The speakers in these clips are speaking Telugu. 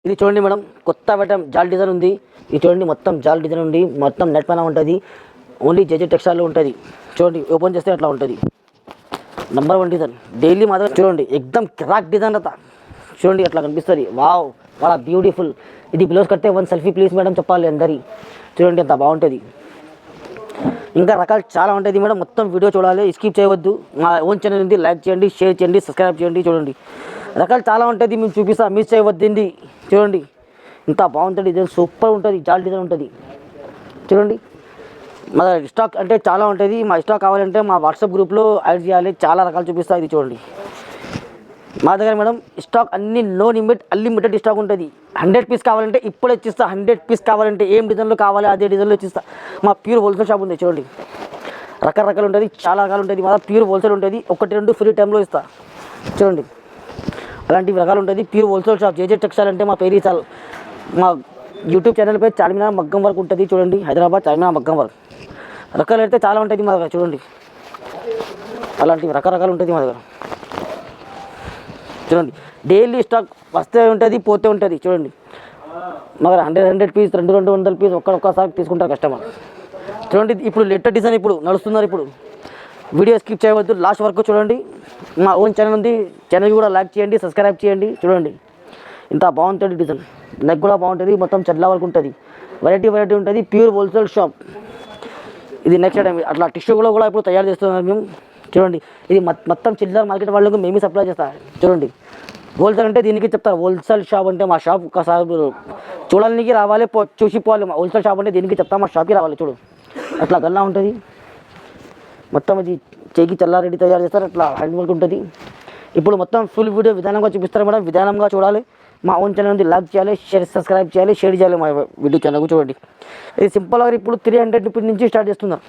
ఇది చూడండి మేడం, కొత్త ఐటమ్ జాల్ డిజైన్ ఉంది. ఇది చూడండి, మొత్తం జాల్ డిజైన్ ఉంది, మొత్తం నెట్ పైన ఉంటుంది. ఓన్లీ జేజే టెక్స్టైల్లో ఉంటుంది. చూడండి, ఓపెన్ చేస్తే అట్లా ఉంటుంది. Number 1 design. డైలీ మాత్రం చూడండి, ఎక్దమ్ క్రాక్ డిజైన్ అత చూడండి, అట్లా కనిపిస్తుంది. వావ్, చాలా బ్యూటిఫుల్. ఇది బ్లౌజ్ కడితే 1 సెల్ఫీ ప్లీజ్ మేడం చెప్పాలి అందరి. చూడండి ఎంత బాగుంటుంది. ఇంకా రకాలు చాలా ఉంటుంది మేడం, మొత్తం వీడియో చూడాలి, స్కిప్ చేయవద్దు. మా ఓన్ ఛానల్ ఉంది, లైక్ చేయండి, షేర్ చేయండి, సబ్స్క్రైబ్ చేయండి. చూడండి రకాలు చాలా ఉంటుంది, మేము చూపిస్తా, మిస్ చేయవద్దండి. చూడండి ఇంత బాగుంటుంది, డిజైన్ సూపర్ ఉంటుంది, జాల్ డిజైన్ ఉంటుంది. చూడండి మా స్టాక్ అంటే చాలా ఉంటుంది. మా స్టాక్ కావాలంటే మా వాట్సాప్ గ్రూప్లో యాడ్ చేయాలి, చాలా రకాలు చూపిస్తా. ఇది చూడండి మా దగ్గర మేడం స్టాక్ అన్ని నో లిమిట్, అన్లిమిటెడ్ స్టాక్ ఉంటుంది. 100 పీస్ కావాలంటే ఇప్పుడే ఇచ్చిస్తా. 100 పీస్ కావాలంటే ఏం డిజైన్లో కావాలి అదే డిజైన్లో ఇచ్చిస్తా. మా ప్యూర్ హోల్సేల్ షాప్ ఉంది. చూడండి రకరకాలు ఉంటుంది, చాలా రకాలు ఉంటుంది. మా ప్యూర్ హోల్సేల్ ఉంటుంది, 1-2 ఫ్రీ టైంలో ఇస్తా. చూడండి అలాంటి రకాలు ఉంటుంది. Pure wholesale shop JJ textile అంటే మా పేరు చాలు. మా యూట్యూబ్ ఛానల్ పేరు చార్మినార్ మగ్గం వర్క్ ఉంటుంది. చూడండి హైదరాబాద్ చార్మినార్ మగ్గం వర్క్. రకాలు అయితే చాలా ఉంటుంది మా దగ్గర. చూడండి అలాంటివి రకరకాలు ఉంటుంది మా దగ్గర. చూడండి డైలీ స్టాక్ వస్తే ఉంటుంది, పోతే ఉంటుంది. చూడండి మా దగ్గర 100 పీస్, 200 పీస్ ఒక్కసారి తీసుకుంటారు కస్టమర్. చూడండి ఇప్పుడు లేటెస్ట్ డిజైన్ ఇప్పుడు నడుస్తున్నారు. ఇప్పుడు వీడియో స్కిప్ చేయవద్దు, లాస్ట్ వరకు చూడండి. మా ఓన్ ఛానల్ ఉంది, ఛానల్ కూడా లైక్ చేయండి, సబ్స్క్రైబ్ చేయండి. చూడండి ఇంత బాగుంటుంది డిజైన్, నెక్ కూడా బాగుంటుంది, మొత్తం చెడ్ల వరకు ఉంటుంది. వెరైటీ ఉంటుంది. ప్యూర్ హోల్సేల్ షాప్ ఇది. నెక్స్ట్ టైం అట్లా టిష్యూలో కూడా ఇప్పుడు తయారు చేస్తున్నాం మేము. చూడండి ఇది మొత్తం చిల్లర మార్కెట్ వాళ్ళకు మేమే సప్లై చేస్తాం. చూడండి హోల్సేల్ అంటే దీనికి చెప్తారు. హోల్సేల్ షాప్ అంటే మా షాప్ ఒకసారి చూడడానికి రావాలి, చూసిపోవాలి. మా హోల్సేల్ షాప్ అంటే దీనికి చెప్తాం, మా షాప్కి రావాలి. చూడు అట్లా గల్లా ఉంటుంది, మొత్తం ఇది చేకి చల్లారెడ్డి తయారు చేస్తారు, అట్లా హ్యాండ్ వర్క్ ఉంటుంది. ఇప్పుడు మొత్తం ఫుల్ వీడియో విధానంగా చూపిస్తారు మేడం, విధానంగా చూడాలి. మా ఓన్ ఛానల్ ఉంది, లైక్ చేయాలి, సబ్స్క్రైబ్ చేయాలి, షేర్ చేయాలి మా వీడియో ఛానల్కు. చూడండి ఇది సింపుల్గా ఇప్పుడు 300 రూపీస్ నుంచి స్టార్ట్ చేస్తున్నారు.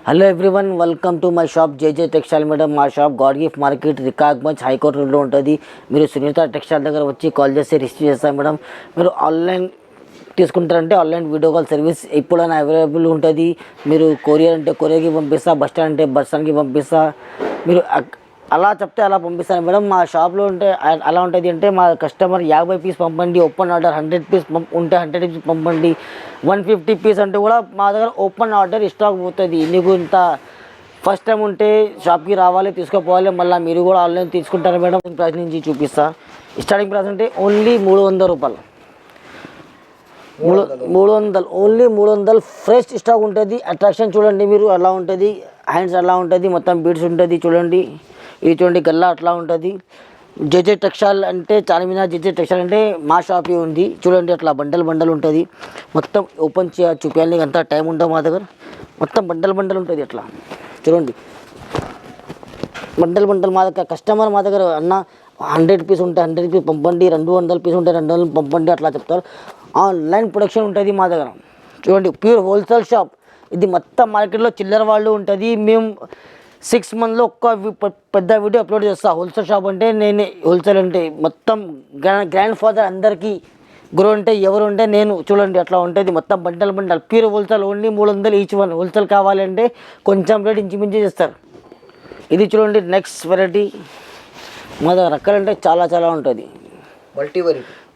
Hello everyone, welcome to my shop JJ textile madam. మా షాప్ గాడ్ గిఫ్ట్ మార్కెట్, రికాగ్మంజ్, హైకోర్ట్ రోడ్లో ఉంటుంది. మీరు సునీత టెక్స్టైల్ దగ్గర వచ్చి కాల్ చేస్తే రిసీవ్ చేస్తాం మేడం. మీరు ఆన్లైన్ తీసుకుంటారంటే ఆన్లైన్ వీడియో కాల్ సర్వీస్ ఎప్పుడైనా అవైలబుల్ ఉంటుంది. మీరు కొరియర్ అంటే కొరియర్కి పంపిస్తా, బస్ స్టాండ్ అంటే బస్ స్టాండ్కి పంపిస్తా. మీరు అలా చెప్తే అలా పంపిస్తాను మేడం. మా షాప్లో ఉంటే అలా ఉంటుంది అంటే మా కస్టమర్ 50 పీస్ పంపండి, ఓపెన్ ఆర్డర్ 100 పీస్ ఉంటే 100 పీస్ పంపండి, 150 పీస్ అంటే కూడా మా దగ్గర ఓపెన్ ఆర్డర్ స్టాక్ పోతుంది. నీకు ఇంత ఫస్ట్ టైం ఉంటే షాప్కి రావాలి, తీసుకోపోవాలి. మళ్ళీ మీరు కూడా ఆన్లైన్ తీసుకుంటారు మేడం. ప్రైస్ నుంచి చూపిస్తా. స్టార్టింగ్ ప్రైస్ అంటే ఓన్లీ 300 రూపాయలు. 300 ఓన్లీ 300 ఫ్రెష్ స్టాక్ ఉంటుంది. అట్రాక్షన్ చూడండి మీరు, అలా ఉంటుంది. హ్యాండ్స్ అలా ఉంటుంది, మొత్తం బీడ్స్ ఉంటుంది. చూడండి ఇది చూడండి, గల్లా అట్లా ఉంటుంది. జేజే టెక్స్టైల్ అంటే చార్మినార్ జేజే టెక్స్టైల్ అంటే మా షాపే ఉంది. చూడండి అట్లా బండల్ ఉంటుంది. మొత్తం ఓపెన్ చూపించాలి, అంతా టైం ఉండవు మా దగ్గర. మొత్తం బండల్ ఉంటుంది అట్లా. చూడండి బండల్ మా దగ్గర కస్టమర్ మా దగ్గర అన్న 100 పీస్ ఉంటే 100 పీస్ పంపండి, 200 పీస్ ఉంటే 200 పంపండి అట్లా చెప్తారు. ఆన్లైన్ ప్రొడక్షన్ ఉంటుంది మా దగ్గర. చూడండి ప్యూర్ హోల్సేల్ షాప్ ఇది. మొత్తం మార్కెట్లో చిల్లర వాళ్ళు ఉంటుంది. మేము 6 మంత్లో ఒక్క పెద్ద వీడియో అప్లోడ్ చేస్తా. హోల్సేల్ షాప్ అంటే నేనే. హోల్సేల్ అంటే మొత్తం గ్రాండ్ ఫాదర్ అందరికీ గురు అంటే ఎవరు ఉంటే నేను. చూడండి అట్లా ఉంటుంది, మొత్తం bundle pure wholesale. Only 300 each one. Wholesale కావాలంటే కొంచెం రేట్ ఇంచుమించు చేస్తారు. ఇది చూడండి నెక్స్ట్ వెరైటీ. మా దగ్గర రకాలంటే చాలా ఉంటుంది.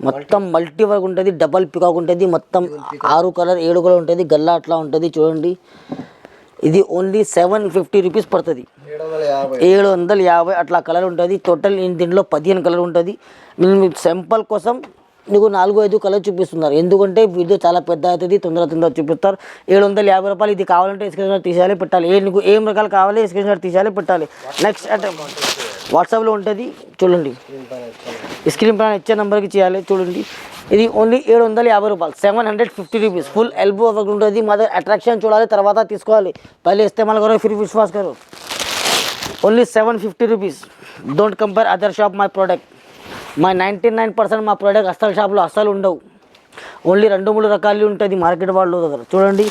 మొత్తం మల్టీ వర్క్ ఉంటుంది, డబల్ పికాక్ ఉంటుంది, మొత్తం 6 కలర్ 7 కలర్ ఉంటుంది, గల్లా అట్లా ఉంటుంది. చూడండి ఇది ఓన్లీ 750 రూపీస్ పడుతుంది. 750 అట్లా కలర్ ఉంటుంది. టోటల్ దీంట్లో 15 కలర్ ఉంటుంది. నేను సింపుల్ కోసం నీకు 4-5 కలర్ చూపిస్తున్నారు, ఎందుకంటే వీడియో చాలా పెద్ద అవుతుంది, తొందర చూపిస్తారు. 750 రూపాయలు. ఇది కావాలంటే స్క్రీన్ షాట్ తీసేయాలి, పెట్టాలి. నీకు ఏం రకాలు కావాలి స్క్రీన్ షాట్ తీసేయాలి, పెట్టాలి. నెక్స్ట్ అంటే వాట్సాప్లో ఉంటుంది. చూడండి స్క్రీన్ పైన ఇచ్చే నెంబర్కి చేయాలి. చూడండి ఇది ఓన్లీ 750 రూపాయలు, 750 రూపీస్. ఫుల్ ఎల్బో వర్క్ ఉంటుంది. మా దగ్గర అట్రాక్షన్ చూడాలి, తర్వాత తీసుకోవాలి. పहले इस्तेमाल करो फिर विश्वास करो. Only 750 rupees. Don't compare other shop my product. మా 99% మా ప్రోడక్ట్ అస్సలు షాప్లో అస్సలు ఉండవు. ఓన్లీ 2-3 రకాలు ఉంటుంది మార్కెట్ వాళ్ళ దగ్గర. చూడండి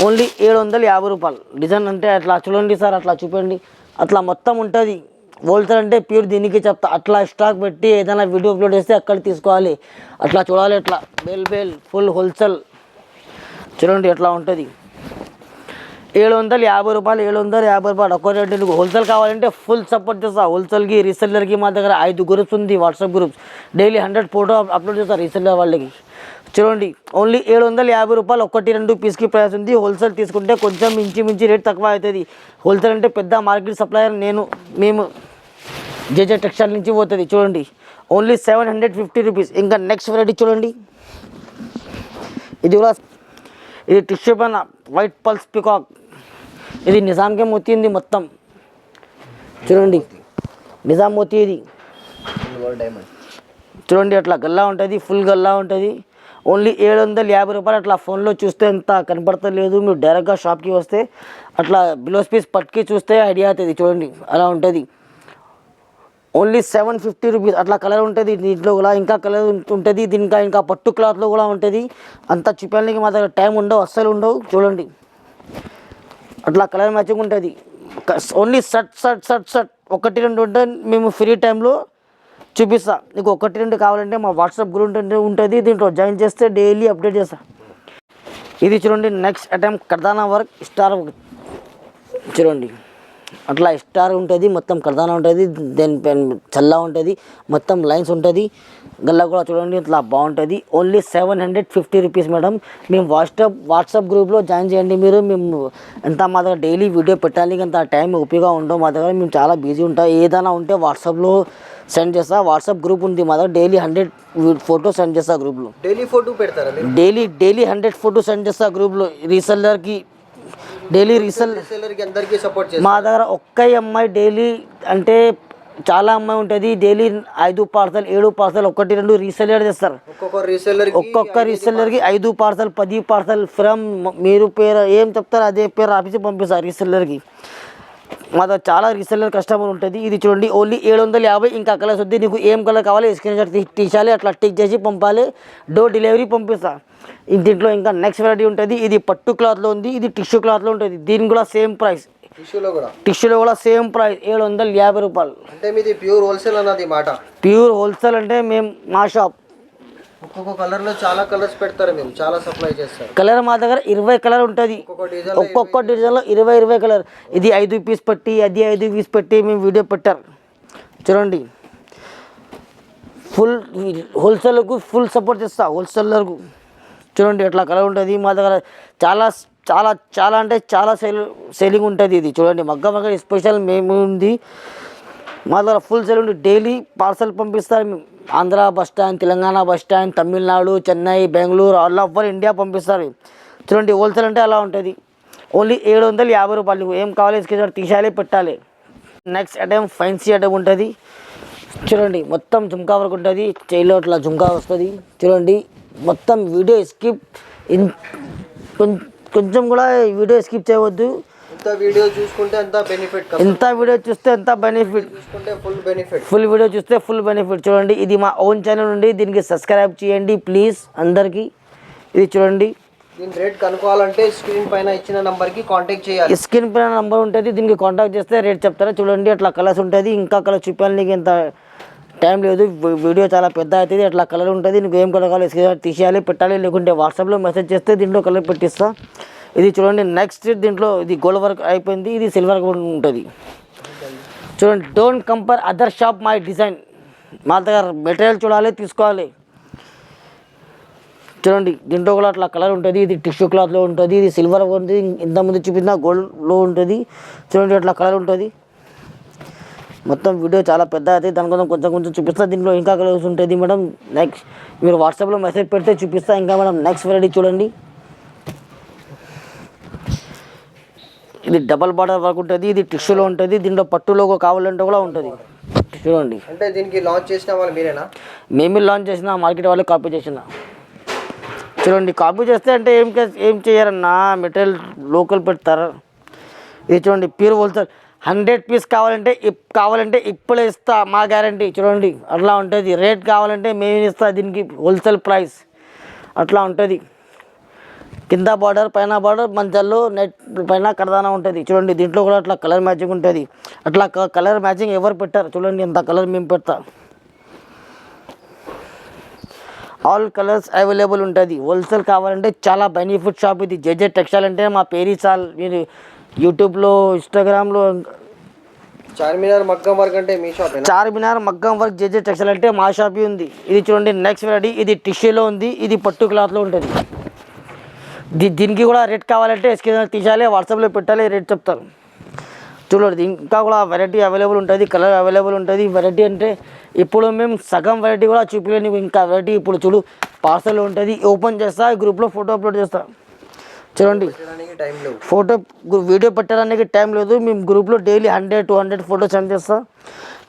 ఓన్లీ 750 రూపాయలు. డిజైన్ అంటే అట్లా చూడండి సార్, అట్లా చూపండి, అట్లా మొత్తం ఉంటుంది. హోల్సేల్ అంటే ప్యూర్ దీనికి చెప్తా. అట్లా స్టాక్ పెట్టి ఏదైనా వీడియో అప్లోడ్ చేస్తే అక్కడ తీసుకోవాలి, అట్లా చూడాలి. అట్లా బేల్ ఫుల్ హోల్సేల్ చూడండి ఎట్లా ఉంటుంది. 750 రూపాయలు, 750 రూపాయలు ఒక్క రేటు. నీకు హోల్సేల్ కావాలంటే ఫుల్ సపోర్ట్ చేస్తా. హోల్సేల్కి రీసెల్లర్కి మా దగ్గర 5 గ్రూప్స్ ఉంది, WhatsApp groups. Daily 100 photo upload చేస్తారు రీసెల్లర్ వాళ్ళకి. చూడండి ఓన్లీ 750 రూపాయలు 1-2 పీస్కి ప్రైస్ ఉంది. హోల్సేల్ తీసుకుంటే కొంచెం మించి రేట్ తక్కువ అవుతుంది. హోల్సేల్ అంటే పెద్ద మార్కెట్ సప్లయర్ మేము జేజే టెక్స్టైల్ నుంచి పోతుంది. చూడండి ఓన్లీ 750 రూపీస్. ఇంకా నెక్స్ట్ వెరైటీ చూడండి, ఇది కూడా ఇది టిష్యూ పైన వైట్ పల్స్ పికాక్. ఇది నిజాంకే మోతీ ఉంది మొత్తం. చూడండి నిజాం మోతీ ఇది. చూడండి అట్లా గల్లా ఉంటుంది, ఫుల్ గల్లా ఉంటుంది. ఓన్లీ 750 రూపాయలు. అట్లా ఫోన్లో చూస్తే ఎంత కనపడతలేదు, మీరు డైరెక్ట్గా షాప్కి వస్తే అట్లా బ్లౌజ్ పీస్ పట్టుకి చూస్తే ఐడియా అవుతుంది. చూడండి అలా ఉంటుంది. Only 750 rupees. అట్లా కలర్ ఉంటుంది దీంట్లో కూడా, ఇంకా కలర్ ఉంటుంది దీనికి. ఇంకా పట్టు క్లాత్లో కూడా ఉంటుంది. అంతా చూపించడానికి మా దగ్గర టైం ఉండవు, అస్సలు ఉండవు. చూడండి అట్లా కలర్ మ్యాచింగ్ ఉంటుంది. ఓన్లీ షర్ట్ 1-2 ఉంటే మేము ఫ్రీ టైంలో చూపిస్తా. నీకు 1-2 కావాలంటే మా వాట్సాప్ గ్రూప్ ఉంటుంది, దీంట్లో జాయిన్ చేస్తే డైలీ అప్డేట్ చేస్తా. ఇది చూడండి నెక్స్ట్ ఐటమ్ కర్దానా వర్క్ స్టార్. చూడండి అట్లా స్టార్ ఉంటుంది, మొత్తం కర్దానా ఉంటుంది, దేని చల్లా ఉంటుంది, మొత్తం లైన్స్ ఉంటుంది. గల్లా కూడా చూడండి ఇట్లా బాగుంటుంది. Only 750 rupees madam. మేము వాట్సాప్ గ్రూప్లో జాయిన్ చేయండి మీరు. మేము ఎంత మా దగ్గర డైలీ వీడియో పెట్టాలి, అంత టైం ఉపయోగం ఉండవు మా దగ్గర. మేము చాలా బిజీ ఉంటాం. ఏదైనా ఉంటే వాట్సాప్లో సెండ్ చేస్తా. వాట్సాప్ గ్రూప్ ఉంది మా దగ్గర. డైలీ 100 ఫోటో సెండ్ చేస్తా గ్రూప్లో. డైలీ ఫోటో పెడతారా? డైలీ 100 ఫోటో సెండ్ చేస్తా గ్రూప్లో. రీసెల్లర్కి డైలీ రీసెల్లర్కి అందరికీ సపోర్ట్ చేస్తా. మా దగ్గర ఒక్క అమ్మాయి డైలీ అంటే చాలా అమ్మాయి ఉంటుంది. డైలీ 5 పార్సల్ 7 పార్సల్ 1-2 రీసెల్లర్ చేస్తారు. ఒక్కొక్క రీసెల్లర్కి 5 పార్సల్ 10 పార్సల్ ఫ్రమ్ మీరు పేరు ఏం చెప్తారో అదే పేరు రాపించి పంపిస్తారు రీసెల్లర్కి. మా దగ్గర చాలా రీసెల్లర్ కస్టమర్ ఉంటుంది. ఇది చూడండి ఓన్లీ 750. ఇంకా కలర్స్ వద్దు, నీకు ఏం కలర్ కావాలి స్క్రీన్ షాట్ తీసాలి, అట్లా టిక్ చేసి పంపాలి, డోర్ డెలివరీ పంపిస్తా. దీంట్లో ఇంకా నెక్స్ట్ వెరైటీ ఉంటుంది. ఇది పట్టు క్లాత్లో ఉంది, ఇది టిష్యూ క్లాత్లో ఉంటుంది. దీనికి కూడా సేమ్ ప్రైస్. టిష్యూలో కూడా సేమ్ ప్రైస్ 750 రూపాయలు. అంటే మీది ప్యూర్ హోల్సేల్ అన్నది మాట. ప్యూర్ హోల్సేల్ అంటే మేము మా షాప్ ఒక్కొక్క కలర్లో చాలా కలర్స్ పెడతారు, మేము చాలా సప్లై చేస్తారు. కలర్ మా దగ్గర 20 కలర్ ఉంటుంది. ఒక్కొక్క డిజైన్లో 20 కలర్. ఇది 5 పీస్ పెట్టి, అది 5 పీస్ పెట్టి మేము వీడియో పెట్టారు. చూడండి ఫుల్ హోల్సేలర్కు ఫుల్ సపోర్ట్ చేస్తా. హోల్సేలర్కు చూడండి ఎట్లా కలర్ ఉంటుంది. మా దగ్గర చాలా చాలా చాలా అంటే చాలా సేలింగ్ ఉంటుంది. ఇది చూడండి మగ్గ స్పెషల్ మేము ఉంది మా దగ్గర. ఫుల్ సేల్ ఉంది. డైలీ పార్సల్ పంపిస్తారు మేము. Andhra bus stand, Telangana bus stand, Tamil Nadu, Chennai, Bengaluru, all over India పంపిస్తారు. చూడండి హోల్సేల్ అంటే అలా ఉంటుంది. ఓన్లీ 750 రూపాయలు. ఏం కావాలి స్క్రీన్ తీసేయాలి, పెట్టాలి. నెక్స్ట్ ఐటమ్ ఫ్యాన్సీ ఐటమ్ ఉంటుంది. చూడండి మొత్తం జుంకా వరకు ఉంటుంది. చేయిలో ఇట్లా జుంకా వస్తుంది. చూడండి మొత్తం వీడియో స్కిప్ కొంచెం కూడా వీడియో స్కిప్ చేయవద్దు. ఎంత వీడియో చూసుకుంటే అంత బెనిఫిట్, ఎంత వీడియో చూస్తే అంత బెనిఫిట్, ఫుల్ వీడియో చూస్తే ఫుల్ బెనిఫిట్. చూడండి ఇది మా ఓన్ ఛానల్ నుండి, దీనికి సబ్స్క్రైబ్ చేయండి ప్లీజ్ అందరికీ. ఇది చూడండి దీని రేట్ కనుక్కోవాలంటే స్క్రీన్ పైన ఇచ్చిన నంబర్కి కాంటాక్ట్ చేయాలి. స్క్రీన్ పైన నంబర్ ఉంటుంది, దీనికి కాంటాక్ట్ చేస్తే రేట్ చెప్తారా. చూడండి అట్లా కలర్స్ ఉంటుంది. ఇంకా కలర్ చూపించడానికి ఇంత టైం లేదు, వీడియో చాలా పెద్ద అవుతుంది. అట్లా కలర్ ఉంటుంది. నీకు ఏం కలర్ కావాలి స్క్రీన్ తీసేయాలి, పెట్టాలి, లేకుంటే వాట్సాప్లో మెసేజ్ చేస్తే దీంట్లో కలర్ పెట్టిస్తా. ఇది చూడండి నెక్స్ట్ దీంట్లో ఇది గోల్డ్ వర్క్ అయిపోయింది. ఇది సిల్వర్ ఉంటుంది. చూడండి don't compare other shop my design. మా దగ్గర మెటీరియల్ చూడాలి, తీసుకోవాలి. చూడండి దీంట్లో కూడా అట్లా కలర్ ఉంటుంది. ఇది టిష్యూ క్లాత్లో ఉంటుంది, ఇది సిల్వర్ ఉంటుంది, ఇంతకుముందు చూపించిన గోల్డ్లో ఉంటుంది. చూడండి అట్లా కలర్ ఉంటుంది. మొత్తం వీడియో చాలా పెద్ద అవుతుంది, దానికోసం కొంచెం చూపిస్తా. దీంట్లో ఇంకా కలర్స్ ఉంటుంది మేడం. నెక్స్ట్ మీరు వాట్సాప్లో మెసేజ్ పెడితే చూపిస్తా. ఇంకా మేడం నెక్స్ట్ వెరైటీ చూడండి. ఇది డబల్ బార్డర్ వర్క్ ఉంటుంది. ఇది టిష్యూలో ఉంటుంది. దీంట్లో పట్టు లోగో కావాలంటే కూడా ఉంటుంది. చూడండి అంటే దీనికి లాంచ్ చేసిన వాళ్ళు మీరేనా? మేమే లాంచ్ చేసిన, మార్కెట్ వాళ్ళు కాపీ చేసిన. చూడండి కాపీ చేస్తే అంటే ఏం చేయరన్నా, మెటీరియల్ లోకల్ పెడతారు. ఇది చూడండి ప్యూర్ హోల్సేల్ 100 పీస్ కావాలంటే ఇప్పుడే ఇస్తా, మా గ్యారంటీ. చూడండి అట్లా ఉంటుంది. రేట్ కావాలంటే మేము ఇస్తా, దీనికి హోల్సేల్ ప్రైస్ అట్లా ఉంటుంది. కింద బార్డర్, పైన బార్డర్, మధ్యలో నెట్ పైన కడదానా ఉంటుంది. చూడండి దీంట్లో కూడా అట్లా కలర్ మ్యాచింగ్ ఉంటుంది. అట్లా కలర్ మ్యాచింగ్ ఎవరు పెట్టారు? చూడండి ఎంత కలర్ మేము పెడతా. ఆల్ కలర్స్ అవైలబుల్ ఉంటుంది. హోల్సేల్ కావాలంటే చాలా బెనిఫిట్ షాప్ ఇది. జేజే టెక్స్టైల్ అంటే మా పేరు చాలు. మీరు యూట్యూబ్లో, ఇన్స్టాగ్రామ్లో చార్మినార్ మగ్గం వర్క్ అంటే మీ షాప్? చార్మినార్ మగ్గం వర్క్ జేజే టెక్స్టైల్ అంటే మా షాప్ ఉంది. ఇది చూడండి నెక్స్ట్ వెరైటీ. ఇది టిష్యూలో ఉంది, ఇది పట్టు క్లాత్లో ఉంటుంది. దీనికి కూడా రేట్ కావాలంటే స్క్రీన్ తీసాలి, వాట్సాప్లో పెట్టాలి, రేట్ చెప్తారు. చూడండి ఇంకా కూడా వెరైటీ అవైలబుల్ ఉంటుంది, కలర్ అవైలబుల్ ఉంటుంది. వెరైటీ అంటే ఇప్పుడు మేము సగం వెరైటీ కూడా చూపించలేని, ఇంకా వెరైటీ ఇప్పుడు చూడు పార్సల్ ఉంటుంది. ఓపెన్ చేస్తా, గ్రూప్లో ఫోటో అప్లోడ్ చేస్తా. చూడండి ఫోటో వీడియో పెట్టడానికి టైం లేదు. మేము గ్రూప్లో డైలీ 100-200 ఫోటో సెండ్ చేస్తా.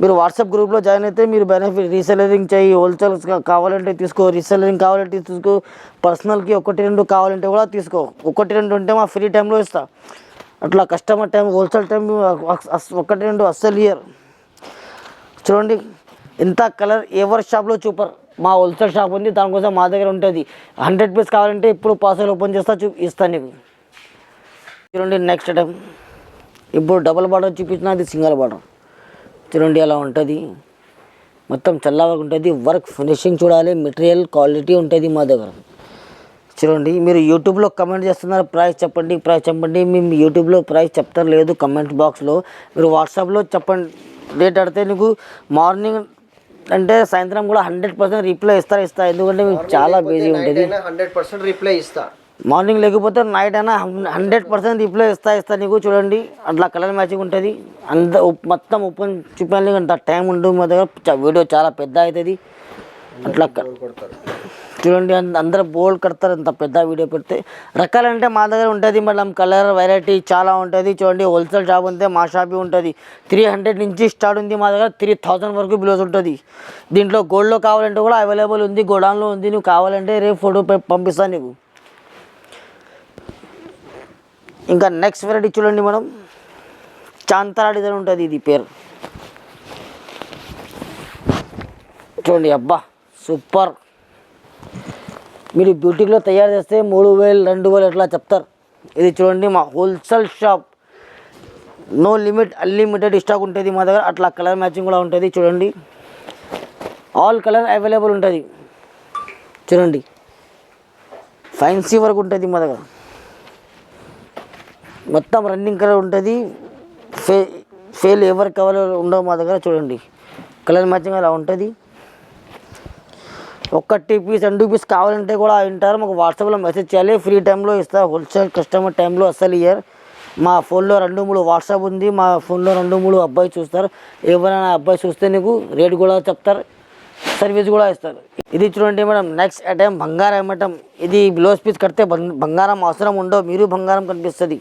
మీరు వాట్సాప్ గ్రూప్లో జాయిన్ అయితే మీరు బెనిఫిట్. రీసెలరింగ్ చేయి, హోల్సేల్ కావాలంటే తీసుకో, రీసెలరింగ్ కావాలంటే తీసుకో, పర్సనల్కి 1-2 కావాలంటే కూడా తీసుకో. 1-2 ఉంటే మా ఫ్రీ టైంలో ఇస్తా. అట్లా కస్టమర్ టైం, హోల్సేల్ టైం 1-2 అస్సలు ఇయర్. చూడండి ఇంత కలర్ ఎవరి షాప్లో చూపర్. మా హోల్సేల్ షాప్ ఉంది, దానికోసం మా దగ్గర ఉంటుంది. 100 పీస్ కావాలంటే ఇప్పుడు పార్సల్ ఓపెన్ చేస్తా, ఇస్తాను నీకు. చూడండి నెక్స్ట్ టైం ఇప్పుడు డబుల్ బార్డర్ చూపించిన, అది సింగిల్ బార్డర్. చూడండి అలా ఉంటుంది. మొత్తం చల్లగా ఉంటుంది. వర్క్ ఫినిషింగ్ చూడాలి, మెటీరియల్ క్వాలిటీ ఉంటుంది మా దగ్గర. చూడండి మీరు యూట్యూబ్లో కమెంట్ చేస్తున్నారు, ప్రైస్ చెప్పండి. మేము యూట్యూబ్లో ప్రైస్ చెప్తారు లేదు కమెంట్ బాక్స్లో. మీరు వాట్సాప్లో చెప్పండి రేట్. అడితే నీకు మార్నింగ్ అంటే సాయంత్రం కూడా 100% రిప్లై ఇస్తా. ఎందుకంటే మీకు చాలా బిజీ ఉంటుంది. 100% రిప్లై ఇస్తా. మార్నింగ్ లేకపోతే నైట్ అయినా 100% రిప్లై ఇస్తా నీకు. చూడండి అట్లా కలర్ మ్యాచింగ్ ఉంటుంది. మొత్తం ఓపెన్ చూపించాలి అంత టైం ఉండదు మా దగ్గర. వీడియో చాలా పెద్ద అవుతుంది. అట్లా చూడండి అందరూ బోల్డ్ కడతారు అంత పెద్ద వీడియో పెడితే. రకాలంటే మా దగ్గర ఉంటుంది మేడం, కలర్ వెరైటీ చాలా ఉంటుంది. చూడండి హోల్సేల్ షాప్ ఉంటే మా షాప్ ఉంటుంది. 300 నుంచి స్టార్ట్ ఉంది మా దగ్గర, 3000 వరకు బిలోస్ ఉంటుంది. దీంట్లో గోల్డ్లో కావాలంటే కూడా అవైలబుల్ ఉంది, గోడౌన్లో ఉంది. నువ్వు కావాలంటే రేపు ఫోటో పంపిస్తాను నీకు. ఇంకా నెక్స్ట్ వెరైటీ చూడండి మేడం, చాంతారా డిజైన్ ఉంటుంది. ఇది పేరు చూడండి, అబ్బా సూపర్. మీరు బ్యూటీలో తయారు చేస్తే 3000, 2000 ఎట్లా చెప్తారు. ఇది చూడండి మా wholesale shop, no limit, unlimited stock ఉంటుంది మా దగ్గర. అట్లా కలర్ మ్యాచింగ్ కూడా ఉంటుంది. చూడండి ఆల్ కలర్ అవైలబుల్ ఉంటుంది. చూడండి ఫ్యాన్సీ వర్క్ ఉంటుంది మా దగ్గర, మొత్తం రన్నింగ్ కలర్ ఉంటుంది. ఫెయిల్ ఎవరు కవర్ ఉండవు మా దగ్గర. చూడండి కలర్ మ్యాచింగ్ అలా ఉంటుంది. 1 పీస్ 2 పీస్ కావాలంటే కూడా వింటారు. మాకు వాట్సాప్లో మెసేజ్ చేయాలి, ఫ్రీ టైంలో ఇస్తా. హోల్సేల్ కస్టమర్ టైంలో అస్సలు ఇయర్. మా ఫోన్లో 2-3 వాట్సాప్ ఉంది. మా ఫోన్లో 2-3 అబ్బాయి చూస్తారు. ఎవరైనా అబ్బాయి చూస్తే నీకు రేట్ కూడా చెప్తారు, సర్వీస్ కూడా ఇస్తారు. ఇది చూడండి మేడం నెక్స్ట్ ఐటమ్ బంగారం ఐటమ్. ఇది బ్లౌజ్ పీస్ కడితే బంగారం అవసరం ఉండవు, మీరు బంగారం కనిపిస్తుంది.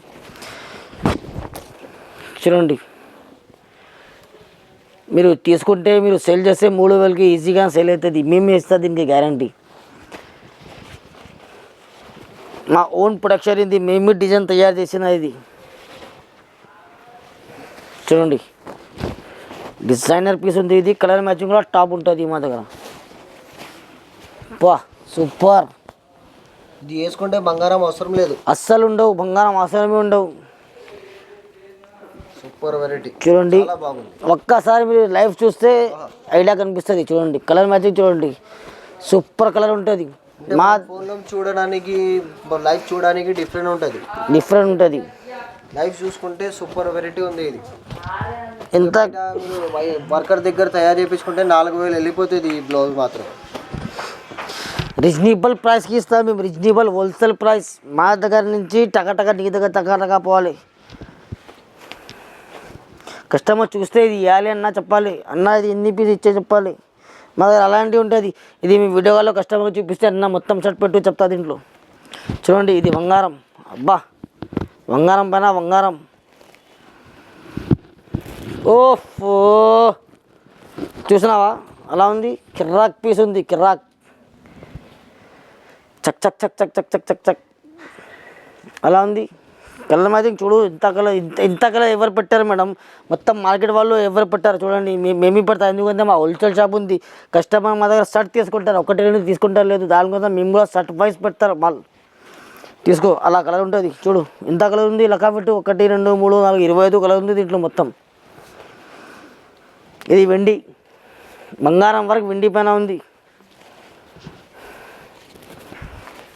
చూడండి మీరు తీసుకుంటే మీరు సేల్ చేస్తే 3000కి ఈజీగా సేల్ అవుతుంది. మేమే ఇస్తా దీనికి గ్యారంటీ. మా ఓన్ ప్రొడక్షన్ ఇది, మేమే డిజైన్ తయారు చేసిన ఇది. చూడండి డిజైనర్ పీస్ ఉంది. ఇది కలర్ మ్యాచింగ్ కూడా టాప్ ఉంటుంది మా దగ్గర. వా సూపర్. ఇది వేసుకుంటే బంగారం అవసరం లేదు, అస్సలు ఉండవు, బంగారం అవసరమే ఉండవు. Super variety. చూడండి ఒక్కసారి మీరు లైవ్ చూస్తే ఐడియా కనిపిస్తుంది. చూడండి కలర్ మ్యాచింగ్ చూడండి, సూపర్ కలర్ ఉంటుంది. మా ఫోన్లో చూడడానికి లైవ్ చూడడానికి డిఫరెంట్ ఉంటుంది. లైవ్ చూసుకుంటే సూపర్ వెరైటీ ఉంది. ఇది ఎంత వర్కర్ దగ్గర తయారు చేయించుకుంటే 4000 వెళ్ళిపోతుంది. ఈ బ్లౌజ్ మాత్రం రీజనబుల్ ప్రైస్కి ఇస్తాం మేము. Reasonable wholesale price. మా దగ్గర నుంచి టక నీ దగ్గర టక పోవాలి. కస్టమర్ చూస్తే ఇది ఇవ్వాలి అన్న చెప్పాలి, అన్న ఇది ఎన్ని పీస్ ఇచ్చే చెప్పాలి. మా దగ్గర అలాంటివి ఉంటుంది. ఇది మీ వీడియో కాల్లో కస్టమర్కి చూపిస్తే అన్న మొత్తం షర్ట్ పెట్టు చెప్తా దీంట్లో. చూడండి ఇది బంగారం, అబ్బా బంగారం పైన బంగారం. ఓఫో చూసినావా అలా ఉంది. కిర్రాక్ పీస్ ఉంది, కిర్రాక్. చక్ చక్ చక్ చక్ చక్ చక్ చక్ చక్ అలా ఉంది. కలర్ మ్యాచింగ్ చూడు, ఇంత కలర్ ఎవరు పెట్టారు మేడం? మొత్తం మార్కెట్ వాళ్ళు ఎవరు పెట్టారు చూడండి, మేమే పెడతాం. ఎందుకంటే మా హోల్సేల్ షాప్ ఉంది, కస్టమర్ మా దగ్గర షర్ట్ తీసుకుంటారు, ఒకటి రెండు తీసుకుంటారు, లేదు దానికోసం మేము కూడా షర్ట్ వైస్ పెడతారు. మాల్ తీసుకో, అలా కలర్ ఉంటుంది చూడు, ఇంత కలర్ ఉంది. లెక్క పెట్టు, 1 2 3 4 25 కలర్ ఉంది దీంట్లో మొత్తం. ఇది వెండి, బంగారం వరకు వెండి పైన ఉంది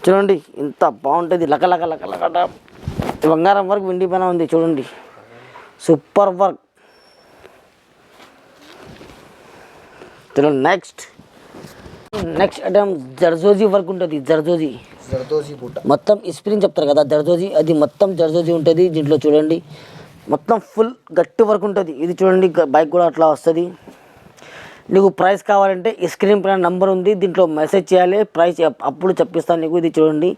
చూడండి, ఇంత బాగుంటుంది. లక లక లక లక బంగారం వరకు వెండి పైన ఉంది చూడండి, సూపర్ వర్క్. చూడండి నెక్స్ట్ ఐటమ్ జర్దోజీ వర్క్ ఉంటుంది. జర్దోజీ బుట్ట మొత్తం స్ప్రింగ్ చెప్తారు కదా, జర్దోజీ, అది మొత్తం జర్దోజీ ఉంటుంది దీంట్లో. చూడండి మొత్తం ఫుల్ గట్టి వర్క్ ఉంటుంది. ఇది చూడండి, బైక్ కూడా అట్లా వస్తుంది. నీకు ప్రైస్ కావాలంటే స్క్రీన్ పైన నంబర్ ఉంది, దీంట్లో మెసేజ్ చేయాలి, ప్రైస్ అప్పుడు చెప్పిస్తాను నీకు. ఇది చూడండి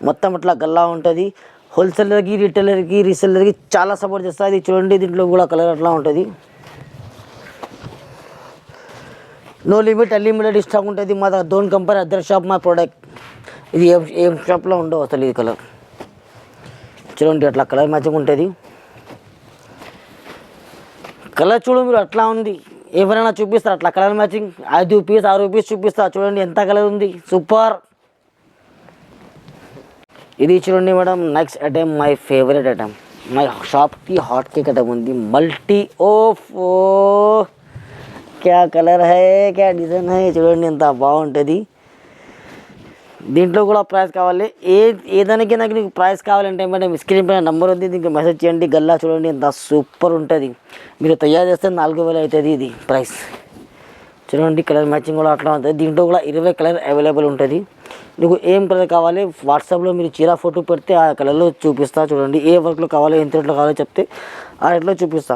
మొత్తం అట్లా గల్లా ఉంటుంది. హోల్సేలర్కి, రిటైలర్కి, రీసెల్లర్కి చాలా సపోర్ట్ చేస్తుంది. ఇది చూడండి, దీంట్లో కూడా కలర్ అట్లా ఉంటుంది. నో లిమిట్ అన్లిమిటెడ్ స్టాక్ ఉంటుంది మా దగ్గర. Don't compare other shop my product. ఇది ఏం షాప్లో ఉండవు అసలు. ఇది కలర్ చూడండి, అట్లా కలర్ మ్యాచింగ్ ఉంటుంది. కలర్ చూడు మీరు, అట్లా ఉంది. ఎవరైనా చూపిస్తారు అట్లా కలర్ మ్యాచింగ్, 5 పీస్ 6 పీస్ చూపిస్తా. చూడండి ఎంత కలర్ ఉంది, సూపర్. ఇది చూడండి madam, next item my favourite item, my షాప్కి హాట్ కేక్ ఐటమ్ ఉంది. మల్టీ ఓఫ్ క్యా కలర్ హై, క్యా డిజైన్ హై, చూడండి ఎంత బాగుంటుంది. దీంట్లో కూడా ప్రైస్ కావాలి, ఏదానికి నాకు నీకు ప్రైస్ కావాలంటే మేడం స్క్రీన్ పైన నెంబర్ ఉంది, దీనికి మెసేజ్ చేయండి. గల్లా చూడండి ఎంత సూపర్ ఉంటుంది. మీరు తయారు చేస్తే 4000 అవుతుంది ఇది ప్రైస్. చూడండి కలర్ మ్యాచింగ్ కూడా అట్లా ఉంటుంది. దీంట్లో కూడా 20 కలర్ అవైలబుల్ ఉంటుంది. నీకు ఏం కలర్ కావాలి వాట్సాప్లో మీరు చీర ఫోటో పెడితే ఆ కలర్లో చూపిస్తా. చూడండి ఏ వర్క్లో కావాలో, ఎంత రేట్లో కావాలో చెప్తే ఆ రేట్లో చూపిస్తా.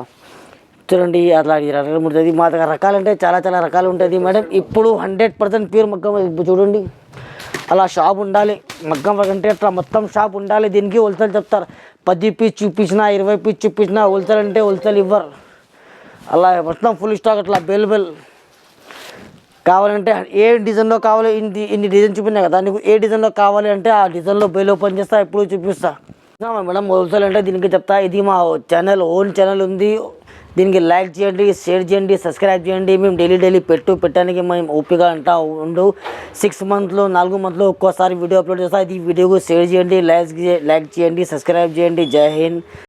చూడండి అట్లా రకాలు ఉంటుంది మా దగ్గర. రకాలంటే చాలా చాలా రకాలు ఉంటుంది మేడం. ఇప్పుడు 100% ప్యూర్ మగ్గం. ఇప్పుడు చూడండి అలా షాప్ ఉండాలి, మగ్గం వర్క్ అంటే అట్లా మొత్తం షాప్ ఉండాలి. దీనికి హోల్సేల్ చెప్తారు. 10 పీస్ చూపించినా, 20 పీస్ చూపించినా హోల్సేల్ అంటే హోల్సేల్ ఇవ్వరు. అలా మొత్తం ఫుల్ స్టాక్ అట్లా అవైలబుల్. కావాలంటే ఏ డిజైన్లో కావాలి, ఇన్ని డిజైన్ చూపినా కదా, నీకు ఏ డిజైన్లో కావాలి అంటే ఆ డిజైన్లో బెయిల్ ఓపెన్ చేస్తా, ఎప్పుడు చూపిస్తా మేడం. హోల్సేల్ అంటే దీనికి చెప్తా. ఇది మా ఛానల్, ఓన్ ఛానల్ ఉంది. దీనికి లైక్ చేయండి, షేర్ చేయండి, సబ్స్క్రైబ్ చేయండి. మేము డైలీ పెట్టడానికి మేము ఓపిక అంటా ఉండు. 6 మంత్లో 4 మంత్లో ఒక్కోసారి వీడియో అప్లోడ్ చేస్తా. ఇది వీడియోకు షేర్ చేయండి, లైక్ చేయండి, సబ్స్క్రైబ్ చేయండి. జై హింద్.